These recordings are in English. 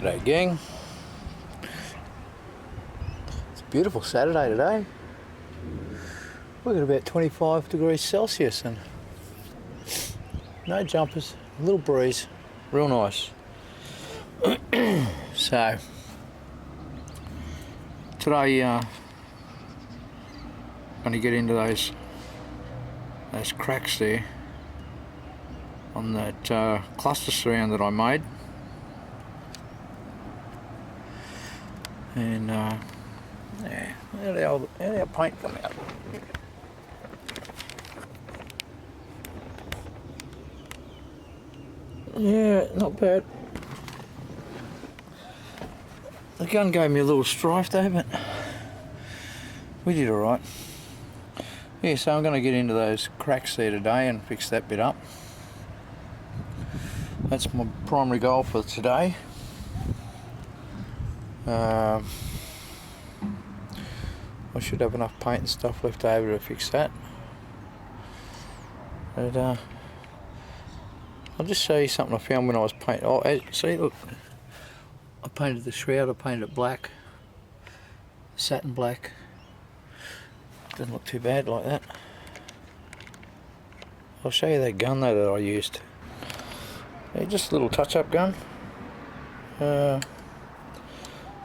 G'day gang. It's a beautiful Saturday today. We've got about 25 degrees Celsius and no jumpers, a little breeze, real nice. So today going to get into those cracks there on that cluster surround that I made. And yeah, how'd our paint come out? Yeah, not bad. The gun gave me a little strife though, but we did alright. Yeah, so I'm going to get into those cracks there today and fix that bit up. That's my primary goal for today. I should have enough paint and stuff left over to fix that. But I'll just show you something I found when I was painting. Oh, see, look, I painted the shroud. I painted it black, satin black. Doesn't look too bad like that. I'll show you that gun though that I used. Yeah, just a little touch-up gun.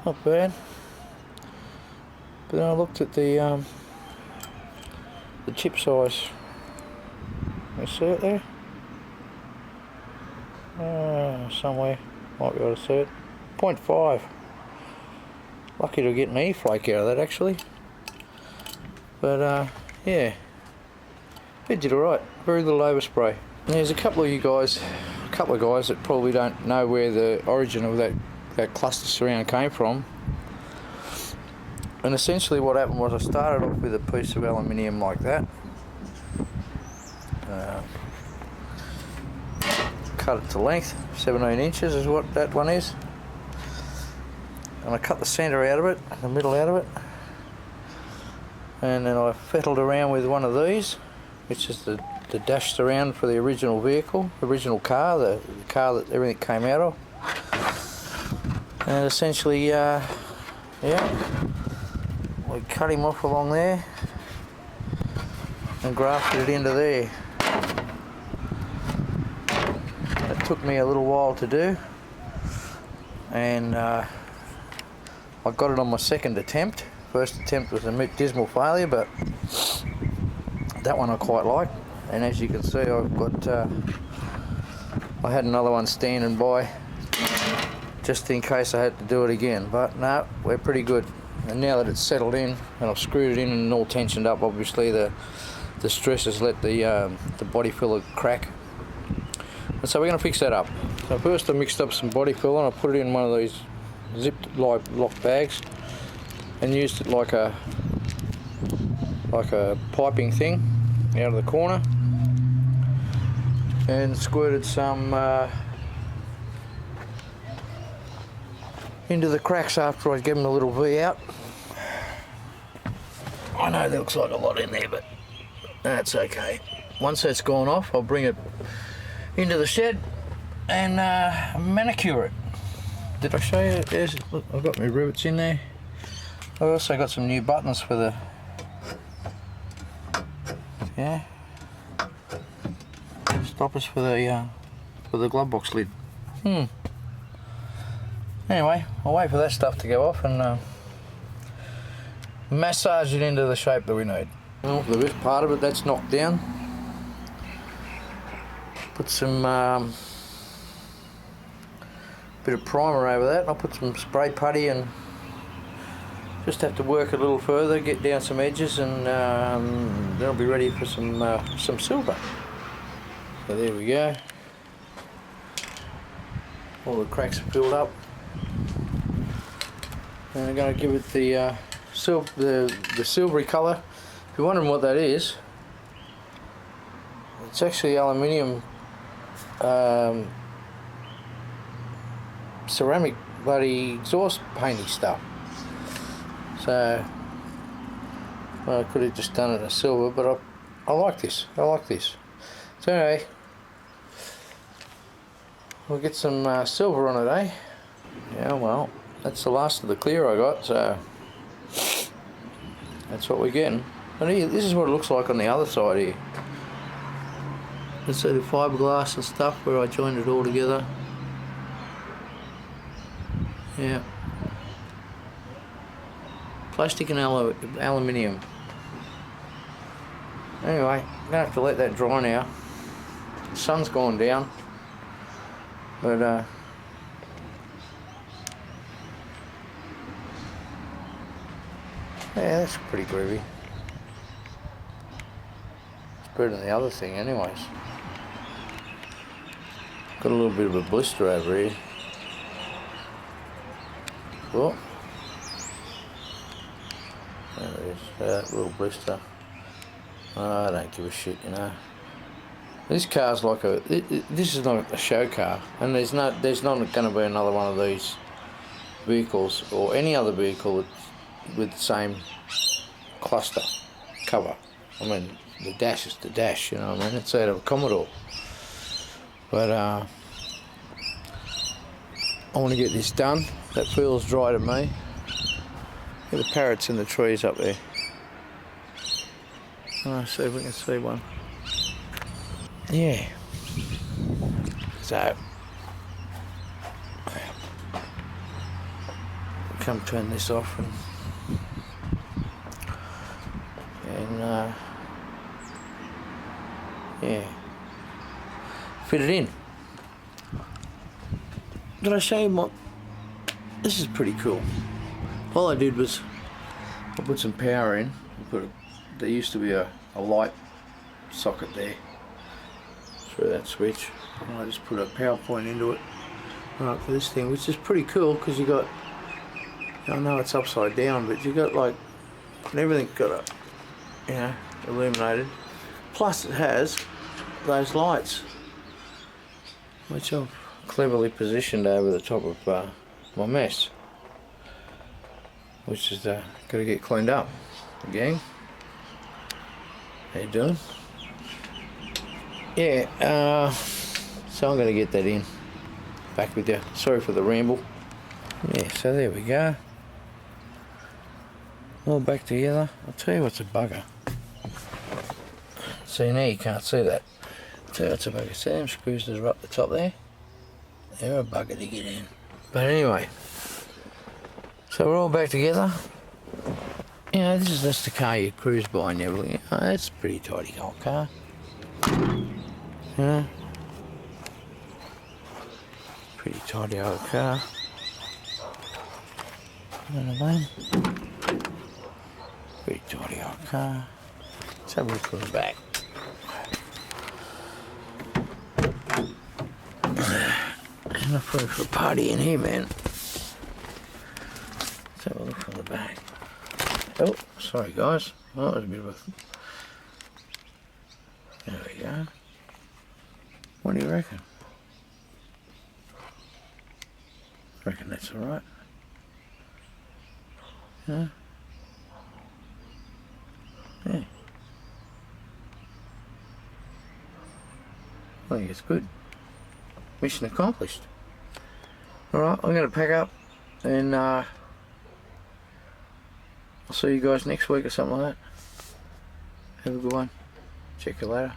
Not bad. But then I looked at the tip size. You see it there? Somewhere, might be able to see it. 0.5. Lucky to get an E-flake out of that actually. But yeah, it did alright. Very little overspray. And there's a couple of guys that probably don't know where the origin of that cluster surround came from. And essentially what happened was I started off with a piece of aluminium like that. Cut it to length, 17 inches is what that one is. And I cut the centre out of it, the middle out of it. And then I fettled around with one of these, which is the dash surround for the original vehicle, original car, the car that everything came out of. And essentially, yeah, we cut him off along there and grafted it into there. It took me a little while to do, and I got it on my second attempt. First attempt was a dismal failure, but that one I quite like. And as you can see, I've got I had another one standing by just in case I had to do it again, but no, we're pretty good. And now that it's settled in and I've screwed it in and all tensioned up, obviously the stress has let the body filler crack. And so we're going to fix that up. So first I mixed up some body filler and I put it in one of these zipped lock bags and used it like a piping thing out of the corner, and squirted some into the cracks after I give them a little V out. I know there looks like a lot in there, but that's okay. Once that's gone off, I'll bring it into the shed and manicure it. Did I show you? Look, I've got my rivets in there. I've also got some new buttons for the, yeah, stoppers for the glove box lid. Anyway, I'll wait for that stuff to go off and massage it into the shape that we need. Well, the roof part of it, that's knocked down. Put some bit of primer over that, and I'll put some spray putty and just have to work a little further, get down some edges, and then I'll be ready for some silver. So there we go. All the cracks are filled up. And I'm going to give it the silvery colour. If you're wondering what that is, it's actually aluminium ceramic bloody exhaust painty stuff. So, well, I could have just done it in silver, but I like this. I like this. So anyway, we'll get some silver on it, eh? Yeah, well, that's the last of the clear I got, so that's what we're getting. And here, this is what it looks like on the other side here. You see the fiberglass and stuff where I joined it all together. Yeah. Plastic and aluminium. Anyway, I'm gonna have to let that dry now. The sun's gone down, but yeah, that's pretty groovy. It's better than the other thing, anyways. Got a little bit of a blister over here. Cool. There it is, that little blister. I don't give a shit, you know. This car's like this is not a show car, and there's not going to be another one of these vehicles or any other vehicle with the same cluster cover. I mean, the dash is the dash, you know what I mean? It's out of a Commodore. But I want to get this done. That feels dry to me. Look at the parrots in the trees up there. Let's see if we can see one. Yeah. So, come turn this off and yeah, fit it in. Did I show you my? This is pretty cool. All I did was I put some power in. There used to be a light socket there through that switch, and I just put a power point into it right for this thing, which is pretty cool because you got, I know it's upside down, but you got like everything got illuminated. Plus it has those lights, which I've cleverly positioned over the top of my mess, which is got to get cleaned up. Gang, how you doing? Yeah, so I'm going to get that in. Back with you. Sorry for the ramble. Yeah, so there we go. All back together. I'll tell you what's a bugger. See, now you can't see that. I'll tell you what's a bugger. See them screws that are up the top there? They're a bugger to get in. But anyway, so we're all back together. You know, this is just the car you cruise by and everything. It's a pretty tidy old car. You know? Pretty tidy old car. You know what I mean? Pretty tidy old car. Let's have a look at the back. There's enough room for a party in here, man. Let's have a look from the back. Oh, sorry guys. Oh, that was a bit of a... There we go. What do you reckon? I reckon that's alright. Yeah. Yeah. I think it's good. Mission accomplished. Alright, I'm going to pack up and I'll see you guys next week or something like that. Have a good one. Check you later.